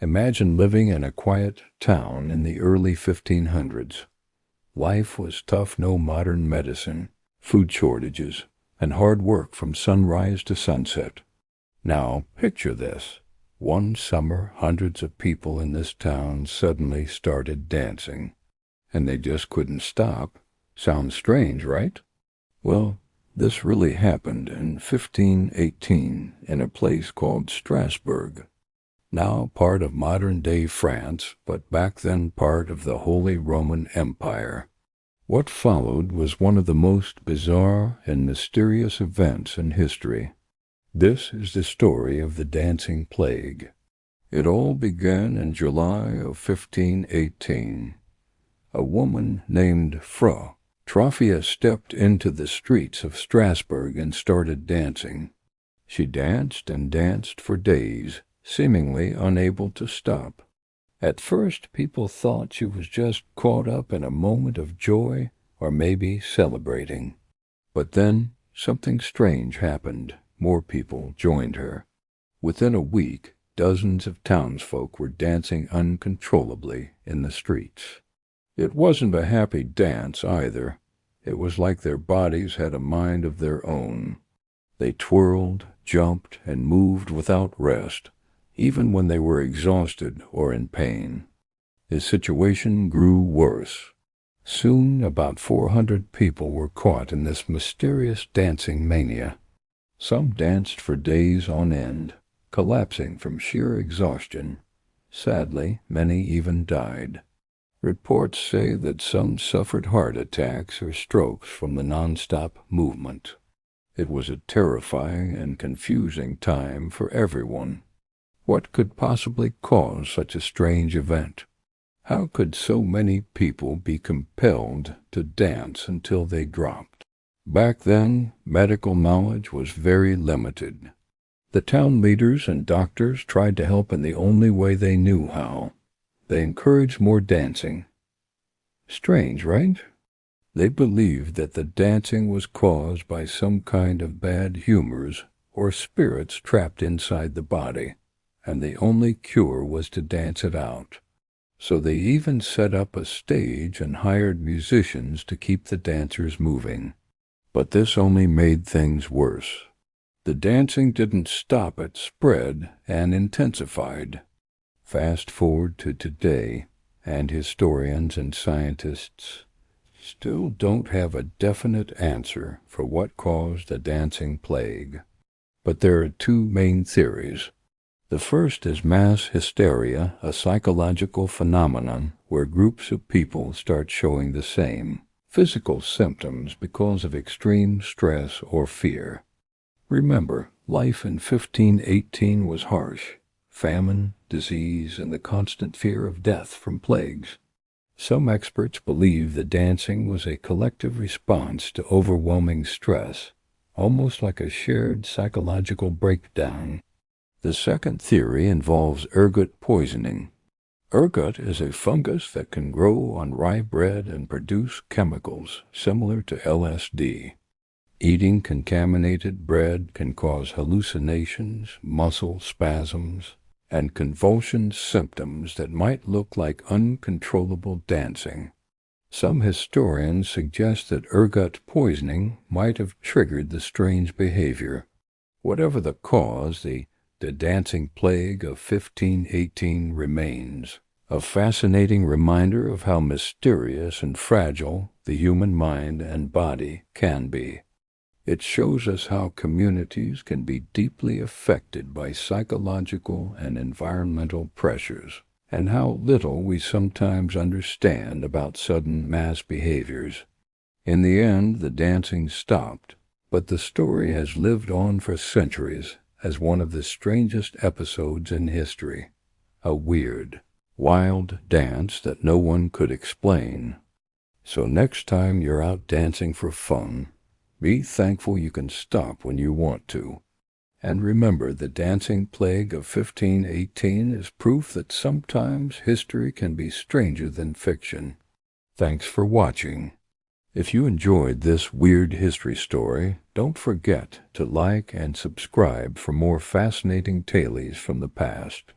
Imagine living in a quiet town in the early 1500s. Life was tough, no modern medicine, food shortages, and hard work from sunrise to sunset. Now, picture this. One summer, hundreds of people in this town suddenly started dancing, and they just couldn't stop. Sounds strange, right? Well, this really happened in 1518 in a place called Strasbourg, now part of modern-day France, but back then part of the Holy Roman Empire. What followed was one of the most bizarre and mysterious events in history. This is the story of the dancing plague. It all began in July of 1518. A woman named Frau Trophia stepped into the streets of Strasbourg and started dancing. She danced and danced for days, seemingly unable to stop. At first, people thought she was just caught up in a moment of joy or maybe celebrating. But then, something strange happened. More people joined her. Within a week, dozens of townsfolk were dancing uncontrollably in the streets. It wasn't a happy dance either. It was like their bodies had a mind of their own. They twirled, jumped, and moved without rest, even when they were exhausted or in pain. The situation grew worse. Soon, about 400 people were caught in this mysterious dancing mania. Some danced for days on end, collapsing from sheer exhaustion. Sadly, many even died. Reports say that some suffered heart attacks or strokes from the non-stop movement. It was a terrifying and confusing time for everyone. What could possibly cause such a strange event? How could so many people be compelled to dance until they dropped? Back then, medical knowledge was very limited. The town leaders and doctors tried to help in the only way they knew how. They encouraged more dancing. Strange, right? They believed that the dancing was caused by some kind of bad humors or spirits trapped inside the body, and the only cure was to dance it out. So they even set up a stage and hired musicians to keep the dancers moving. But this only made things worse. The dancing didn't stop, it spread and intensified. Fast forward to today, and historians and scientists still don't have a definite answer for what caused the dancing plague. But there are two main theories. The first is mass hysteria, a psychological phenomenon where groups of people start showing the same physical symptoms because of extreme stress or fear. Remember, life in 1518 was harsh. Famine, disease, and the constant fear of death from plagues. Some experts believe the dancing was a collective response to overwhelming stress, almost like a shared psychological breakdown. The second theory involves ergot poisoning. Ergot is a fungus that can grow on rye bread and produce chemicals similar to LSD. Eating contaminated bread can cause hallucinations, muscle spasms, and convulsion symptoms that might look like uncontrollable dancing. Some historians suggest that ergot poisoning might have triggered the strange behavior. Whatever the cause, the dancing plague of 1518 remains, a fascinating reminder of how mysterious and fragile the human mind and body can be. It shows us how communities can be deeply affected by psychological and environmental pressures, and how little we sometimes understand about sudden mass behaviors. In the end, the dancing stopped, but the story has lived on for centuries as one of the strangest episodes in history. A weird, wild dance that no one could explain. So next time you're out dancing for fun, be thankful you can stop when you want to. And remember, the dancing plague of 1518 is proof that sometimes history can be stranger than fiction. Thanks for watching. If you enjoyed this weird history story, don't forget to like and subscribe for more fascinating tales from the past.